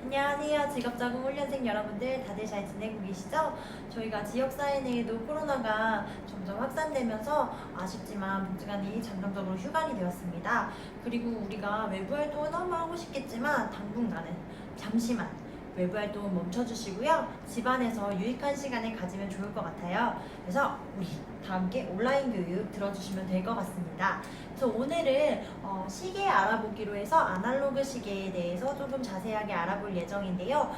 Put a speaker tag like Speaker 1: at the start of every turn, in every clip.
Speaker 1: 안녕하세요. 직업적응 훈련생 여러분들 다들 잘 지내고 계시죠? 저희가 지역사회 내에도 코로나가 점점 확산되면서 아쉽지만 복지관이 잠정적으로 휴관이 되었습니다. 그리고 우리가 외부 활동을 너무 하고 싶겠지만 당분간은 잠시만 외부 활동을 멈춰주시고요. 집안에서 유익한 시간을 가지면 좋을 것 같아요. 그래서 우리 다 함께 온라인 교육 들어주시면 될 것 같습니다. 그래서 오늘은 시계 알아보기로 해서 아날로그 시계에 대해서 조금 자세하게 알아볼 예정인데요.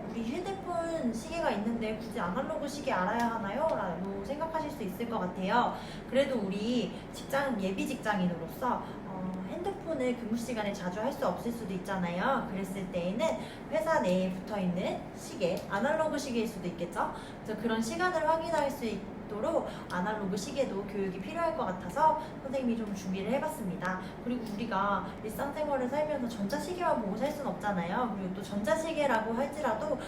Speaker 1: 우리 휴대폰 시계가 있는데 굳이 아날로그 시계 알아야 하나요? 라고 생각하실 수 있을 것 같아요. 그래도 우리 예비 직장인으로서 핸드폰을 근무 시간에 자주 할 수 없을 수도 있잖아요. 그랬을 때에는 회사 내에 붙어 있는 시계, 아날로그 시계일 수도 있겠죠. 그래서 그런 시간을 확인할 수 있도록 아날로그 시계도 교육이 필요할 것 같아서 선생님이 좀 준비를 해봤습니다. 그리고 우리가 일상생활을 살면서 전자시계만 보고 살 수는 없잖아요. 그리고 또 전자시계라고 할지라도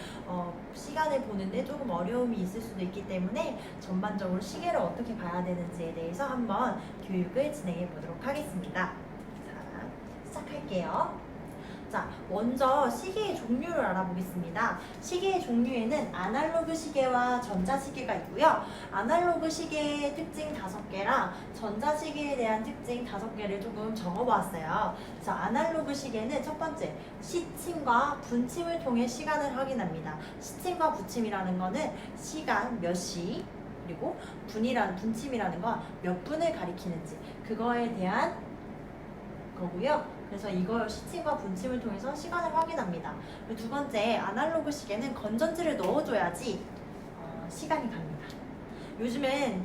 Speaker 1: 시간을 보는데 조금 어려움이 있을 수도 있기 때문에 전반적으로 시계를 어떻게 봐야 되는지에 대해서 한번 교육을 진행해 보도록 하겠습니다. 시작할게요. 자, 먼저 시계의 종류를 알아보겠습니다. 시계의 종류에는 아날로그 시계와 전자시계가 있고요. 아날로그 시계의 특징 5개랑 전자시계에 대한 특징 5개를 조금 적어보았어요. 자, 아날로그 시계는 첫 번째, 시침과 분침을 통해 시간을 확인합니다. 시침과 분침이라는 거는 시간 몇 시, 그리고 분침이라는 건 몇 분을 가리키는지 그거에 대한 거고요. 그래서 이걸 시침과 분침을 통해서 시간을 확인합니다. 그리고 두 번째, 아날로그 시계는 건전지를 넣어줘야지 시간이 갑니다. 요즘엔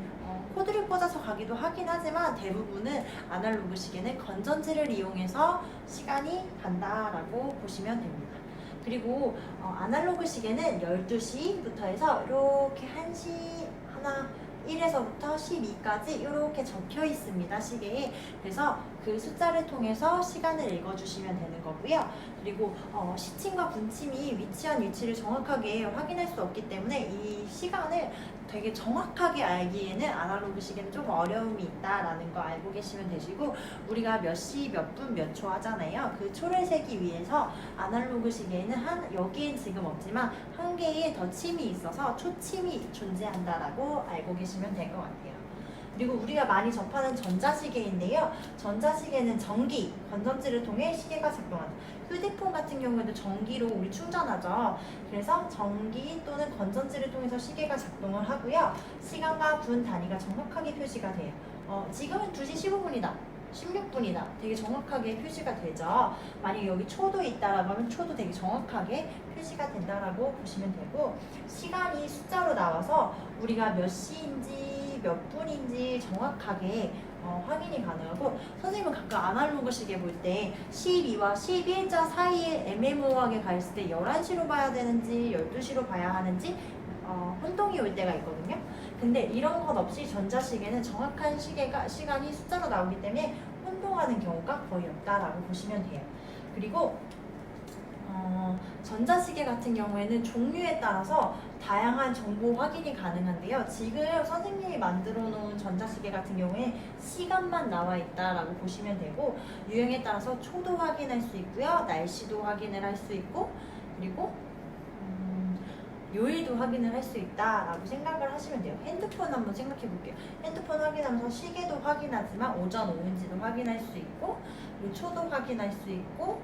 Speaker 1: 코드를 꽂아서 가기도 하긴 하지만 대부분은 아날로그 시계는 건전지를 이용해서 시간이 간다라고 보시면 됩니다. 그리고 아날로그 시계는 12시부터 해서 이렇게 1시 하나 1에서부터 12까지 이렇게 적혀 있습니다. 시계에. 그래서 그 숫자를 통해서 시간을 읽어주시면 되는 거고요. 그리고 시침과 분침이 위치한 위치를 정확하게 확인할 수 없기 때문에 이 시간을 되게 정확하게 알기에는 아날로그 시계는 좀 어려움이 있다라는 거 알고 계시면 되시고, 우리가 몇 시, 몇 분, 몇 초 하잖아요. 그 초를 세기 위해서 아날로그 시계에는 여기엔 지금 없지만 한 개의 더 침이 있어서 초침이 존재한다라고 알고 계시면 될 것 같아요. 그리고 우리가 많이 접하는 전자시계인데요. 전자시계는 전기, 건전지를 통해 시계가 작동한다. 휴대폰 같은 경우에도 전기로 우리 충전하죠. 그래서 전기 또는 건전지를 통해서 시계가 작동을 하고요. 시간과 분 단위가 정확하게 표시가 돼요. 지금은 2시 15분이다. 16분이다. 되게 정확하게 표시가 되죠. 만약에 여기 초도 있다라고 하면 초도 되게 정확하게 표시가 된다라고 보시면 되고, 시간이 숫자로 나와서 우리가 몇 시인지 몇 분인지 정확하게 확인이 가능하고, 선생님은 가끔 아날로그 시계 볼 때 12와 11자 사이에 애매모호하게 가 있을 때 11시로 봐야 되는지 12시로 봐야 하는지 혼동이 올 때가 있거든요. 근데 이런 것 없이 전자시계는 정확한 시간이 숫자로 나오기 때문에 혼동하는 경우가 거의 없다라고 보시면 돼요. 그리고 전자시계 같은 경우에는 종류에 따라서 다양한 정보 확인이 가능한데요. 지금 선생님이 만들어 놓은 전자시계 같은 경우에 시간만 나와 있다라고 보시면 되고, 유형에 따라서 초도 확인할 수 있고요. 날씨도 확인을 할 수 있고, 그리고 요일도 확인을 할 수 있다라고 생각을 하시면 돼요. 핸드폰 한번 생각해 볼게요. 핸드폰 확인하면서 시계도 확인하지만 오전, 오후인지도 확인할 수 있고, 그리고 초도 확인할 수 있고,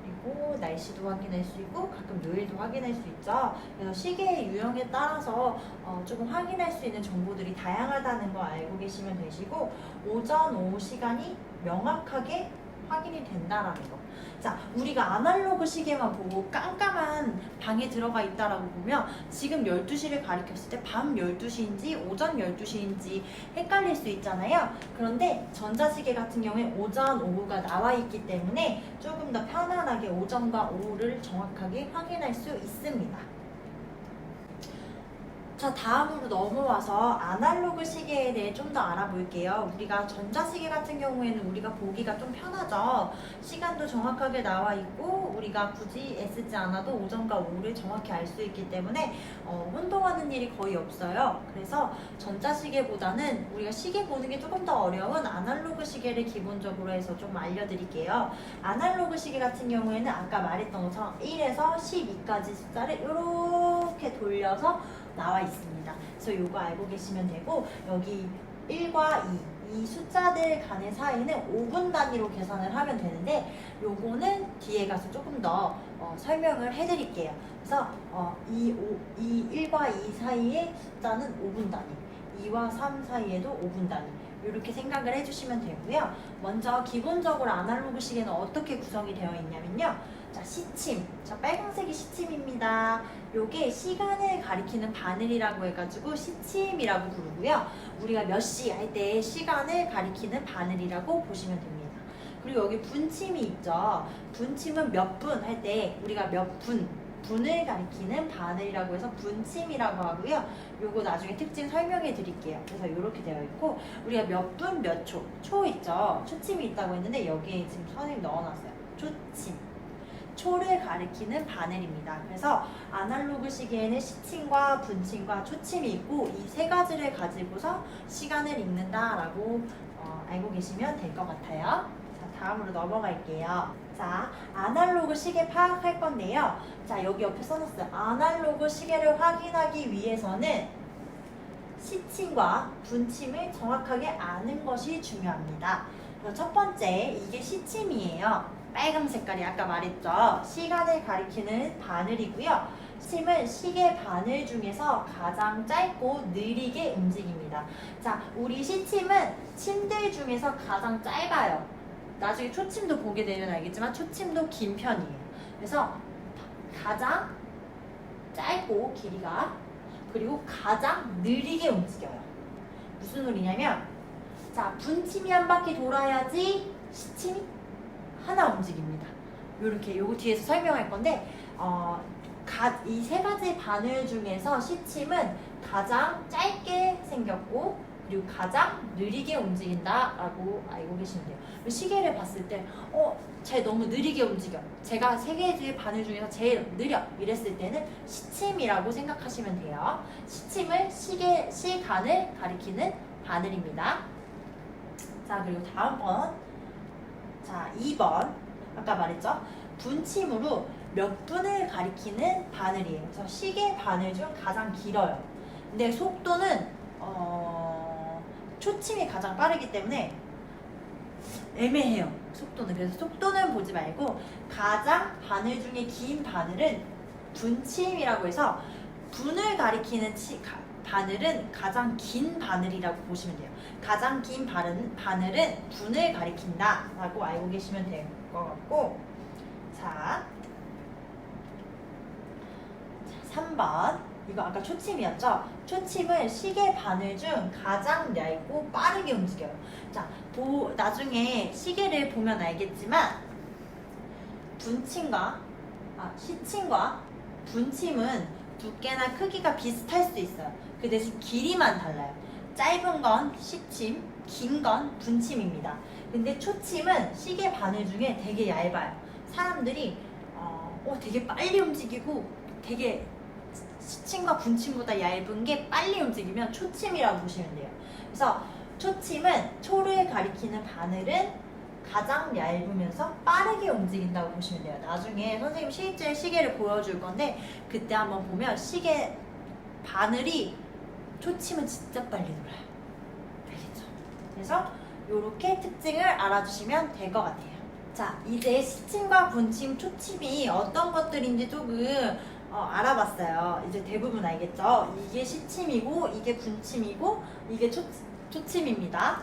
Speaker 1: 그리고 날씨도 확인할 수 있고, 가끔 요일도 확인할 수 있죠. 그래서 시계의 유형에 따라서 조금 확인할 수 있는 정보들이 다양하다는 거 알고 계시면 되시고, 오전, 오후 시간이 명확하게 확인이 된다라는 거. 자, 우리가 아날로그 시계만 보고 깜깜한 방에 들어가 있다라고 보면 지금 12시를 가리켰을 때 밤 12시인지 오전 12시인지 헷갈릴 수 있잖아요. 그런데 전자시계 같은 경우에 오전, 오후가 나와 있기 때문에 조금 더 편안하게 오전과 오후를 정확하게 확인할 수 있습니다. 자, 다음으로 넘어와서 아날로그 시계에 대해 좀 더 알아볼게요. 우리가 전자시계 같은 경우에는 우리가 보기가 좀 편하죠. 시간도 정확하게 나와 있고 우리가 굳이 애쓰지 않아도 오전과 오후를 정확히 알 수 있기 때문에 혼동하는 일이 거의 없어요. 그래서 전자시계보다는 우리가 시계 보는 게 조금 더 어려운 아날로그 시계를 기본적으로 해서 좀 알려드릴게요. 아날로그 시계 같은 경우에는 아까 말했던 것처럼 1에서 12까지 숫자를 이렇게 돌려서 나와 있습니다. 그래서 이거 알고 계시면 되고, 여기 1과 2, 이 숫자들 간의 사이는 5분 단위로 계산을 하면 되는데, 요거는 뒤에 가서 조금 더 설명을 해드릴게요. 그래서 이 1과 2 사이의 숫자는 5분 단위, 2와 3 사이에도 5분 단위, 이렇게 생각을 해주시면 되고요. 먼저 기본적으로 아날로그 시계는 어떻게 구성이 되어 있냐면요. 자, 시침. 자, 빨간색이 시침입니다. 요게 시간을 가리키는 바늘이라고 해가지고 시침이라고 부르고요. 우리가 몇 시 할 때 시간을 가리키는 바늘이라고 보시면 됩니다. 그리고 여기 분침이 있죠. 분침은 몇 분 할 때 우리가 몇 분을 가리키는 바늘이라고 해서 분침이라고 하고요. 요거 나중에 특징 설명해 드릴게요. 그래서 이렇게 되어 있고, 우리가 몇 분 몇 초 있죠. 초침이 있다고 했는데 여기에 지금 선생님 넣어놨어요. 초침. 초를 가리키는 바늘입니다. 그래서 아날로그 시계에는 시침과 분침과 초침이 있고 이 세 가지를 가지고서 시간을 읽는다라고 알고 계시면 될 것 같아요. 자, 다음으로 넘어갈게요. 자, 아날로그 시계 파악할 건데요. 자, 여기 옆에 써놨어요. 아날로그 시계를 확인하기 위해서는 시침과 분침을 정확하게 아는 것이 중요합니다. 그래서 첫 번째, 이게 시침이에요. 빨간 색깔이 아까 말했죠. 시간을 가리키는 바늘이고요. 시침은 시계 바늘 중에서 가장 짧고 느리게 움직입니다. 자, 우리 시침은 침들 중에서 가장 짧아요. 나중에 초침도 보게 되면 알겠지만 초침도 긴 편이에요. 그래서 가장 짧고 길이가, 그리고 가장 느리게 움직여요. 무슨 소리냐면, 자, 분침이 한 바퀴 돌아야지 시침이 하나 움직입니다. 요렇게 요거 뒤에서 설명할 건데 이 세 가지 바늘 중에서 시침은 가장 짧게 생겼고 그리고 가장 느리게 움직인다라고 알고 계시면 돼요. 시계를 봤을 때 쟤 너무 느리게 움직여. 제가 세 개의 바늘 중에서 제일 느려. 이랬을 때는 시침이라고 생각하시면 돼요. 시침은 시간을 가리키는 바늘입니다. 자, 그리고 다음번, 자, 2번 아까 말했죠? 분침으로 몇 분을 가리키는 바늘이에요. 그래서 시계 바늘 중 가장 길어요. 근데 속도는 초침이 가장 빠르기 때문에 애매해요. 속도는. 그래서 속도는 보지 말고 가장 바늘 중에 긴 바늘은 분침이라고 해서 분을 가리키는 바늘은 가장 긴 바늘이라고 보시면 돼요. 가장 긴 바늘은 분을 가리킨다 라고 알고 계시면 될 것 같고, 자 3번, 이거 아까 초침이었죠? 초침은 시계 바늘 중 가장 얇고 빠르게 움직여요. 자, 나중에 시계를 보면 알겠지만 시침과 분침은 두께나 크기가 비슷할 수 있어요. 그 대신 길이만 달라요. 짧은 건 시침, 긴 건 분침입니다. 근데 초침은 시계 바늘 중에 되게 얇아요. 사람들이 되게 빨리 움직이고 되게 시침과 분침보다 얇은 게 빨리 움직이면 초침이라고 보시면 돼요. 그래서 초침은 초를 가리키는 바늘은 가장 얇으면서 빠르게 움직인다고 보시면 돼요. 나중에 선생님 실제 시계를 보여줄 건데 그때 한번 보면 시계 바늘이 초침은 진짜 빨리 돌아요. 알겠죠? 그래서 이렇게 특징을 알아주시면 될 것 같아요. 자, 이제 시침과 분침, 초침이 어떤 것들인지 조금 알아봤어요. 이제 대부분 알겠죠? 이게 시침이고 이게 분침이고 이게 초침입니다.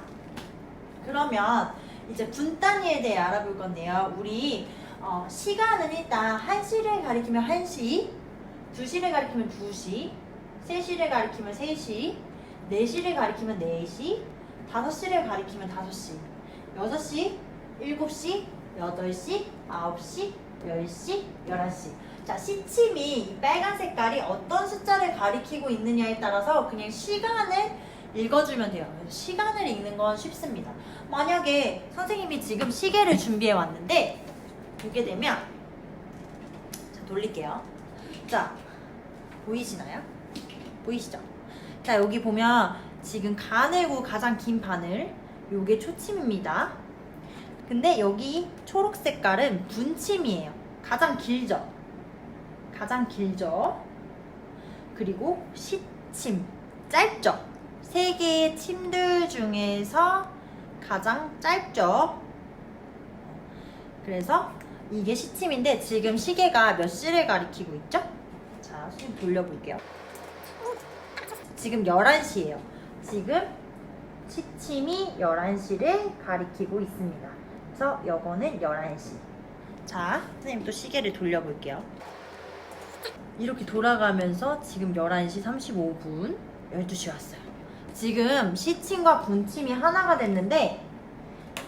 Speaker 1: 그러면 이제 분 단위에 대해 알아볼 건데요. 우리 시간은 일단 1시를 가리키면 1시, 2시를 가리키면 2시, 3시를 가리키면 3시, 4시를 가리키면 4시, 5시를 가리키면 5시, 6시, 7시, 8시, 9시, 10시, 11시. 자, 시침이 이 빨간 색깔이 어떤 숫자를 가리키고 있느냐에 따라서 그냥 시간을 읽어주면 돼요. 그래서 시간을 읽는 건 쉽습니다. 만약에 선생님이 지금 시계를 준비해 왔는데 보게 되면 자, 돌릴게요. 자, 보이시나요? 보이시죠? 자, 여기 보면 지금 가늘고 가장 긴 바늘, 요게 초침입니다. 근데 여기 초록 색깔은 분침이에요. 가장 길죠? 가장 길죠? 그리고 시침, 짧죠? 세 개의 침들 중에서 가장 짧죠? 그래서 이게 시침인데 지금 시계가 몇 시를 가리키고 있죠? 자, 선생님 돌려볼게요. 지금 11시예요. 지금 시침이 11시를 가리키고 있습니다. 그래서 요거는 11시. 자, 선생님 또 시계를 돌려볼게요. 이렇게 돌아가면서 지금 11시 35분 12시 왔어요. 지금 시침과 분침이 하나가 됐는데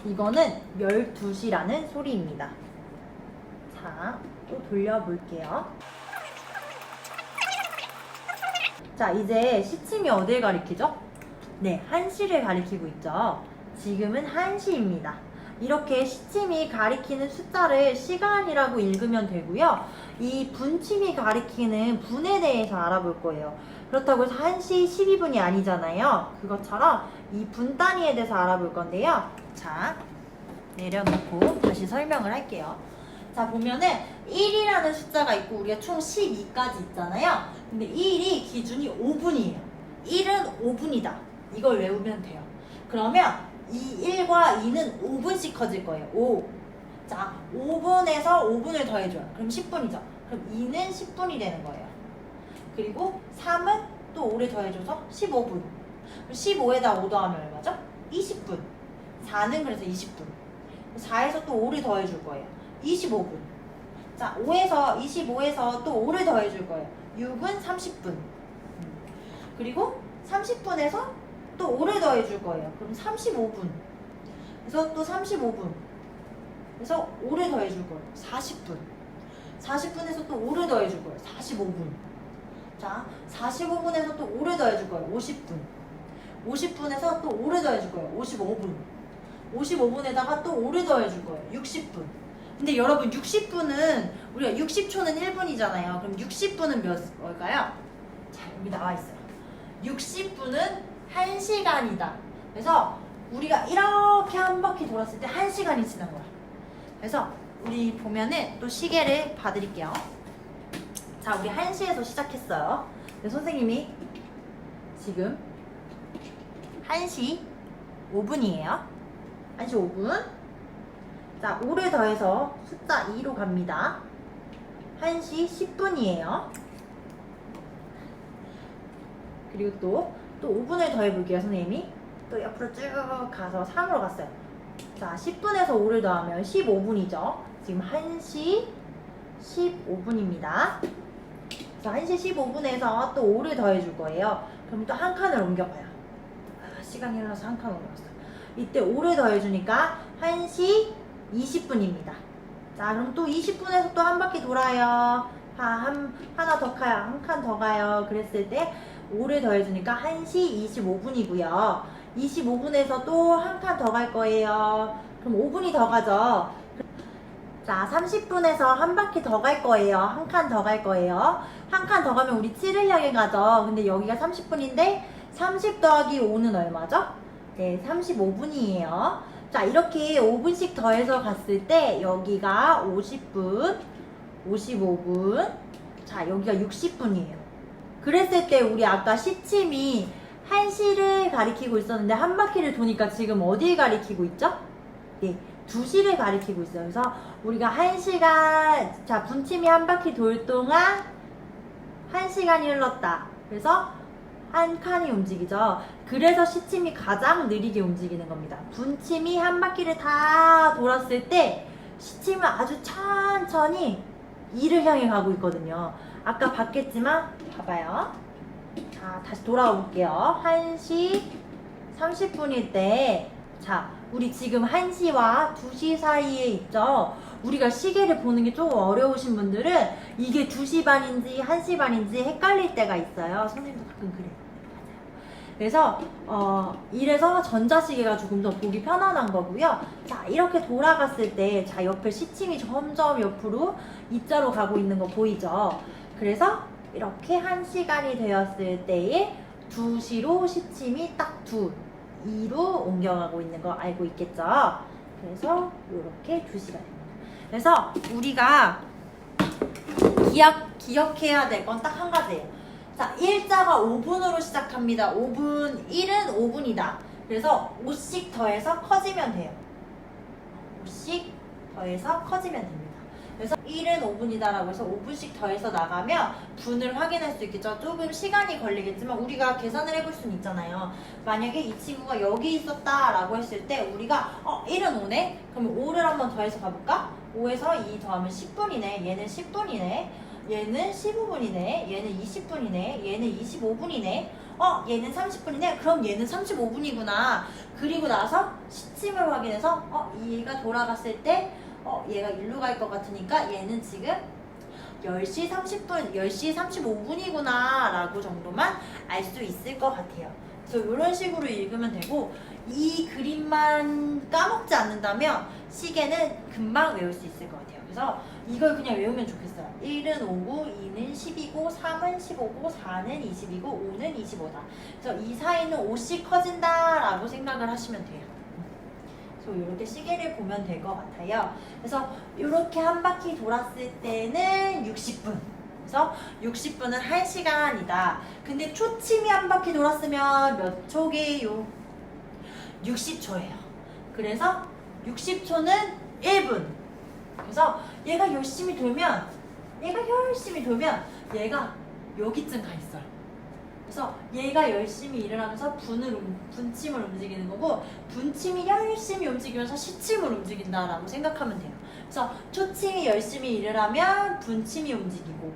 Speaker 1: 이거는 12시라는 소리입니다. 자, 또 돌려볼게요. 자, 이제 시침이 어딜 가리키죠? 네, 1시를 가리키고 있죠. 지금은 1시입니다. 이렇게 시침이 가리키는 숫자를 시간이라고 읽으면 되고요. 이 분침이 가리키는 분에 대해서 알아볼 거예요. 그렇다고 해서 1시 12분이 아니잖아요. 그것처럼 이 분 단위에 대해서 알아볼 건데요. 자, 내려놓고 다시 설명을 할게요. 자, 보면은 1이라는 숫자가 있고 우리가 총 12까지 있잖아요. 근데 1이 기준이 5분이에요. 1은 5분이다. 이걸 외우면 돼요. 그러면 이 1과 2는 5분씩 커질 거예요. 5. 자, 5분에서 5분을 더해줘요. 그럼 10분이죠. 그럼 2는 10분이 되는 거예요. 그리고 3은 또 5를 더해줘서 15분. 15에다 5 더하면 얼마죠? 20분. 4는 그래서 20분. 4에서 또 5를 더해줄 거예요. 25분. 자, 25에서 또 5를 더해줄 거예요. 6은 30분. 그리고 30분에서 또 5를 더해줄 거예요. 그럼 35분. 그래서 또 35분. 그래서 5를 더해줄 거예요. 40분. 40분에서 또 5를 더해줄 거예요. 45분. 자, 45분에서 또 5를 더해줄 거예요. 50분. 50분에서 또 5를 더해줄 거예요. 55분. 55분에다가 또 5를 더해줄 거예요. 60분. 근데 여러분 60분은 우리가 60초는 1분이잖아요. 그럼 60분은 뭘까요? 자, 여기 나와 있어요. 60분은 1시간이다. 그래서 우리가 이렇게 한 바퀴 돌았을 때 1시간이 지난 거야. 그래서 우리 보면은 또 시계를 봐드릴게요. 자, 우리 1시에서 시작했어요. 선생님이 지금 1시 5분이에요. 1시 5분. 자, 5를 더해서 숫자 2로 갑니다. 1시 10분이에요. 그리고 또 5분을 더해볼게요, 선생님이. 또 옆으로 쭉 가서 3으로 갔어요. 자, 10분에서 5를 더하면 15분이죠. 지금 1시 15분입니다. 자, 1시 15분에서 또 5를 더해줄 거예요. 그럼 또 한 칸을 옮겨봐요. 시간이 흘러서 한 칸 옮겼어요. 이때 5를 더해주니까 1시 20분입니다. 자, 그럼 또 20분에서 또 한 바퀴 돌아요. 하나 더 가요. 한 칸 더 가요. 그랬을 때 5를 더해주니까 1시 25분이고요. 25분에서 또 한 칸 더 갈 거예요. 그럼 5분이 더 가죠. 자, 30분에서 한 바퀴 더 갈 거예요. 한 칸 더 갈 거예요. 한 칸 더 가면 우리 7을 향해 가죠. 근데 여기가 30분인데 30 더하기 5는 얼마죠? 네, 35분이에요. 자, 이렇게 5분씩 더해서 갔을 때 여기가 50분, 55분, 자, 여기가 60분이에요. 그랬을 때 우리 아까 시침이 1시를 가리키고 있었는데 한 바퀴를 도니까 지금 어디를 가리키고 있죠? 네, 2시를 가리키고 있어요. 그래서 우리가 1시간, 자, 분침이 한 바퀴 돌 동안 1시간이 흘렀다. 그래서 한 칸이 움직이죠. 그래서 시침이 가장 느리게 움직이는 겁니다. 분침이 한 바퀴를 다 돌았을 때 시침은 아주 천천히 2를 향해 가고 있거든요. 아까 봤겠지만 봐봐요. 자, 다시 돌아와 볼게요. 1시 30분일 때 자, 우리 지금 1시와 2시 사이에 있죠. 우리가 시계를 보는 게 조금 어려우신 분들은 이게 2시 반인지 1시 반인지 헷갈릴 때가 있어요. 선생님도 가끔 그래요. 그래서 이래서 전자시계가 조금 더 보기 편안한 거고요. 자, 이렇게 돌아갔을 때, 자, 옆에 시침이 점점 옆으로 입자로 가고 있는 거 보이죠? 그래서 이렇게 1시간이 되었을 때에 2시로 시침이 딱 2로 옮겨가고 있는 거 알고 있겠죠? 그래서 이렇게 2시가 됩니다. 그래서 우리가 기억해야 될 건 딱 한 가지예요. 자, 일자가 5분으로 시작합니다. 5분, 1은 5분이다. 그래서 5씩 더해서 커지면 돼요. 5씩 더해서 커지면 됩니다. 그래서 1은 5분이다 라고 해서 5분씩 더해서 나가면 분을 확인할 수 있겠죠. 조금 시간이 걸리겠지만 우리가 계산을 해볼 수는 있잖아요. 만약에 이 친구가 여기 있었다 라고 했을 때 우리가 1은 5네? 그럼 5를 한번 더해서 가볼까? 5에서 2 더하면 10분이네. 얘는 10분이네. 얘는 15분이네. 얘는 20분이네. 얘는 25분이네. 얘는 30분이네. 그럼 얘는 35분이구나. 그리고 나서 시침을 확인해서 얘가 돌아갔을 때 얘가 일로 갈 것 같으니까 얘는 지금 10시 30분, 10시 35분이구나 라고 정도만 알 수 있을 것 같아요. 그래서 이런 식으로 읽으면 되고, 이 그림만 까먹지 않는다면 시계는 금방 외울 수 있을 것 같아요. 그래서 이걸 그냥 외우면 좋겠어요. 1은 5고, 2는 10이고, 3은 15고, 4는 20이고, 5는 25다. 그래서 이 사이는 5씩 커진다 라고 생각을 하시면 돼요. 그래서 이렇게 시계를 보면 될 것 같아요. 그래서 이렇게 한 바퀴 돌았을 때는 60분. 그래서 60분은 1시간이다. 근데 초침이 한 바퀴 돌았으면 몇 초게요? 60초예요. 그래서 60초는 1분. 그래서 얘가 열심히 돌면 얘가 여기쯤 가 있어요. 그래서 얘가 열심히 일을 하면서 분침을 움직이는 거고, 분침이 열심히 움직이면서 시침을 움직인다라고 생각하면 돼요. 그래서 초침이 열심히 일을 하면 분침이 움직이고,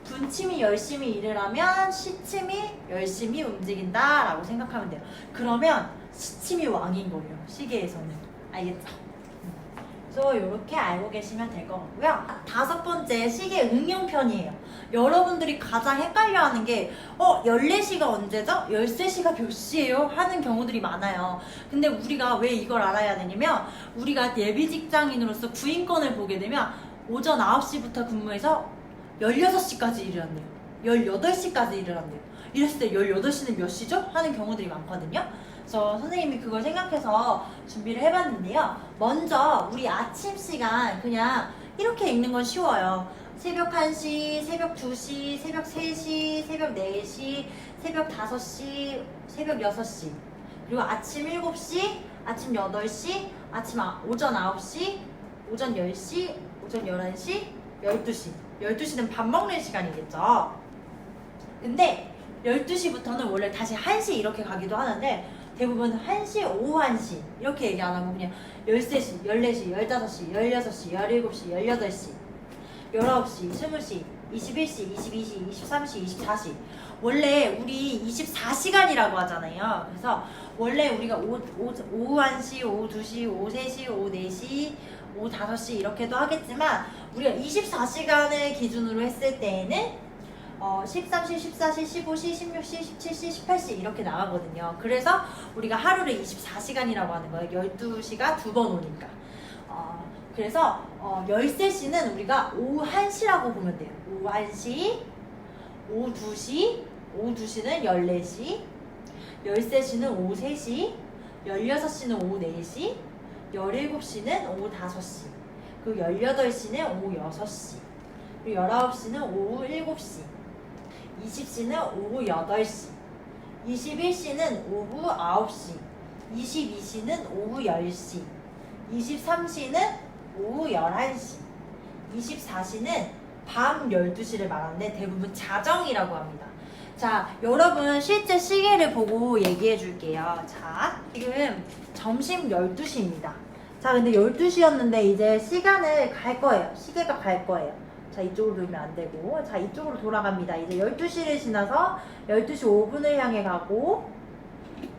Speaker 1: 분침이 열심히 일을 하면 시침이 열심히 움직인다라고 생각하면 돼요. 그러면 시침이 왕인 거예요, 시계에서는. 알겠죠? 그래서 이렇게 알고 계시면 될 것 같고요. 5번째, 시계 응용편이에요. 여러분들이 가장 헷갈려하는 게 14시가 언제죠? 13시가 몇 시예요? 하는 경우들이 많아요. 근데 우리가 왜 이걸 알아야 되냐면, 우리가 예비 직장인으로서 구인권을 보게 되면 오전 9시부터 근무해서 16시까지 일을 한대요. 18시까지 일을 한대요. 이랬을 때 18시는 몇 시죠? 하는 경우들이 많거든요. 그래서 선생님이 그걸 생각해서 준비를 해봤는데요. 먼저 우리 아침 시간 그냥 이렇게 읽는 건 쉬워요. 새벽 1시, 새벽 2시, 새벽 3시, 새벽 4시, 새벽 5시, 새벽 6시, 그리고 아침 7시, 아침 8시, 오전 9시, 오전 10시, 오전 11시, 12시. 12시는 밥 먹는 시간이겠죠. 근데 12시부터는 원래 다시 1시 이렇게 가기도 하는데, 대부분 1시, 오후 1시 이렇게 얘기 안 하고 그냥 13시, 14시, 15시, 16시, 17시, 18시, 19시, 20시, 21시, 22시, 23시, 24시. 원래 우리 24시간이라고 하잖아요. 그래서 원래 우리가 오후 1시, 오후 2시, 오후 3시, 오후 4시, 오후 5시 이렇게도 하겠지만, 우리가 24시간을 기준으로 했을 때에는 13시, 14시, 15시, 16시, 17시, 18시 이렇게 나가거든요. 그래서 우리가 하루를 24시간이라고 하는 거예요. 12시가 2번 오니까. 그래서 13시는 우리가 오후 1시라고 보면 돼요. 오후 1시, 오후 2시, 오후 2시는 14시, 13시는 오후 3시, 16시는 오후 4시, 17시는 오후 5시, 그리고 18시는 오후 6시, 그리고 19시는 오후 7시, 20시는 오후 8시, 21시는 오후 9시, 22시는 오후 10시, 23시는 오후 11시, 24시는 밤 12시를 말하는데 대부분 자정이라고 합니다. 자, 여러분 실제 시계를 보고 얘기해 줄게요. 자, 지금 점심 12시입니다. 자, 근데 12시였는데 이제 시간을 갈 거예요. 시계가 갈 거예요. 자, 이쪽으로 돌면 안 되고, 자, 이쪽으로 돌아갑니다. 이제 12시를 지나서 12시 5분을 향해 가고,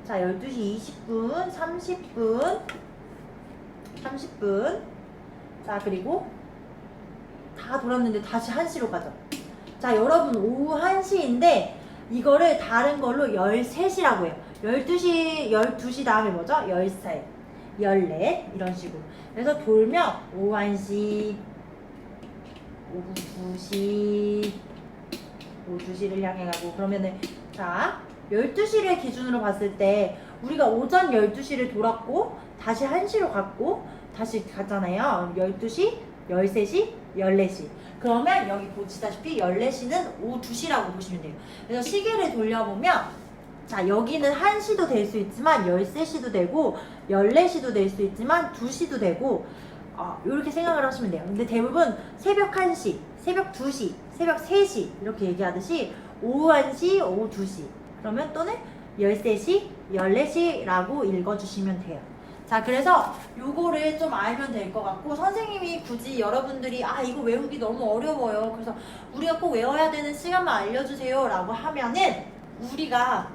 Speaker 1: 자, 12시 20분, 30분, 30분. 자, 그리고 다 돌았는데 다시 1시로 가죠. 자, 여러분 오후 1시인데 이거를 다른 걸로 13시라고 해요. 12시 다음에 뭐죠? 13, 14 이런 식으로. 그래서 돌면 오후 1시, 오후 2시, 오후 2시를 향해 가고, 그러면은 자 12시를 기준으로 봤을 때 우리가 오전 12시를 돌았고 다시 1시로 갔고 다시 갔잖아요. 12시, 13시, 14시. 그러면 여기 보시다시피 14시는 오후 2시라고 보시면 돼요. 그래서 시계를 돌려보면 자, 여기는 1시도 될 수 있지만 13시도 되고 14시도 될 수 있지만 2시도 되고 이렇게 생각을 하시면 돼요. 근데 대부분 새벽 1시, 새벽 2시, 새벽 3시 이렇게 얘기하듯이 오후 1시, 오후 2시 그러면 또는 13시, 14시라고 읽어주시면 돼요. 자, 그래서 요거를 좀 알면 될 것 같고, 선생님이 굳이 여러분들이 이거 외우기 너무 어려워요, 그래서 우리가 꼭 외워야 되는 시간만 알려주세요 라고 하면은 우리가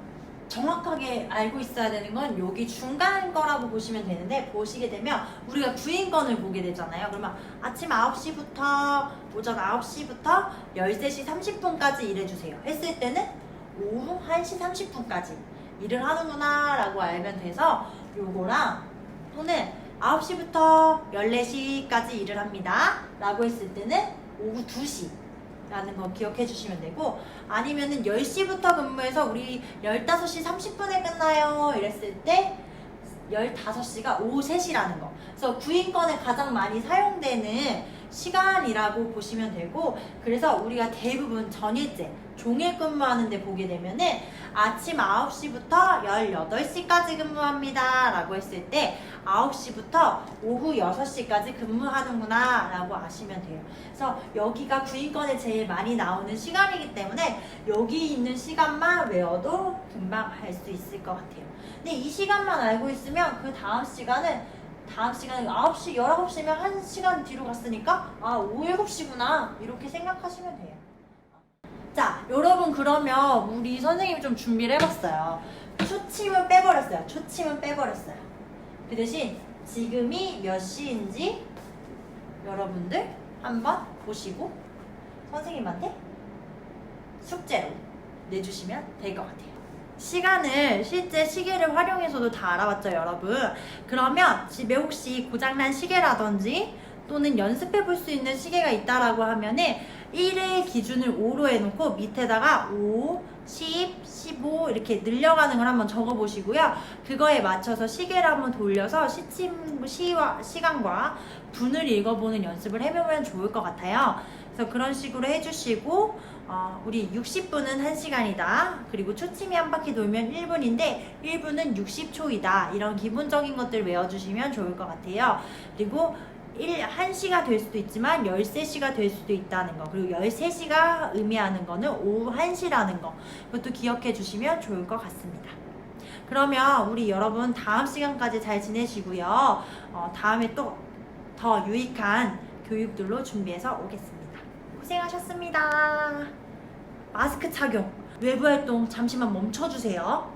Speaker 1: 정확하게 알고 있어야 되는 건 여기 중간 거라고 보시면 되는데, 보시게 되면 우리가 구인권을 보게 되잖아요. 그러면 아침 9시부터 오전 9시부터 13시 30분까지 일해주세요 했을 때는 오후 1시 30분까지 일을 하는구나 라고 알면 돼서 요거랑, 또는 9시부터 14시까지 일을 합니다 라고 했을 때는 오후 2시 라는 거 기억해 주시면 되고, 아니면은 10시부터 근무해서 우리 15시 30분에 끝나요 이랬을 때 15시가 오후 3시라는 거. 그래서 구인권에 가장 많이 사용되는 시간이라고 보시면 되고, 그래서 우리가 대부분 전일제 종일 근무하는데 보게 되면은 아침 9시부터 18시까지 근무합니다 라고 했을 때 9시부터 오후 6시까지 근무하는구나 라고 아시면 돼요. 그래서 여기가 구인권에 제일 많이 나오는 시간이기 때문에 여기 있는 시간만 외워도 금방 할 수 있을 것 같아요. 근데 이 시간만 알고 있으면 그 다음 시간은 9시, 19시면 1시간 뒤로 갔으니까 오후 7시구나 이렇게 생각하시면 돼요. 자, 여러분 그러면 우리 선생님이 좀 준비를 해봤어요. 초침은 빼버렸어요. 그 대신 지금이 몇 시인지 여러분들 한번 보시고 선생님한테 숙제로 내주시면 될 것 같아요. 시간을 실제 시계를 활용해서도 다 알아봤죠, 여러분? 그러면 집에 혹시 고장난 시계라든지 또는 연습해 볼 수 있는 시계가 있다라고 하면은 1의 기준을 5로 해놓고 밑에다가 5, 10, 15 이렇게 늘려가는 걸 한번 적어 보시고요. 그거에 맞춰서 시계를 한번 돌려서 시간과 분을 읽어보는 연습을 해보면 좋을 것 같아요. 그래서 그런 식으로 해주시고, 우리 60분은 1시간이다. 그리고 초침이 한 바퀴 돌면 1분인데 1분은 60초이다. 이런 기본적인 것들 외워주시면 좋을 것 같아요. 그리고 1시가 될 수도 있지만 13시가 될 수도 있다는 거, 그리고 13시가 의미하는 거는 오후 1시라는 거, 이것도 기억해 주시면 좋을 것 같습니다. 그러면 우리 여러분 다음 시간까지 잘 지내시고요. 다음에 또 더 유익한 교육들로 준비해서 오겠습니다. 고생하셨습니다. 마스크 착용, 외부 활동 잠시만 멈춰주세요.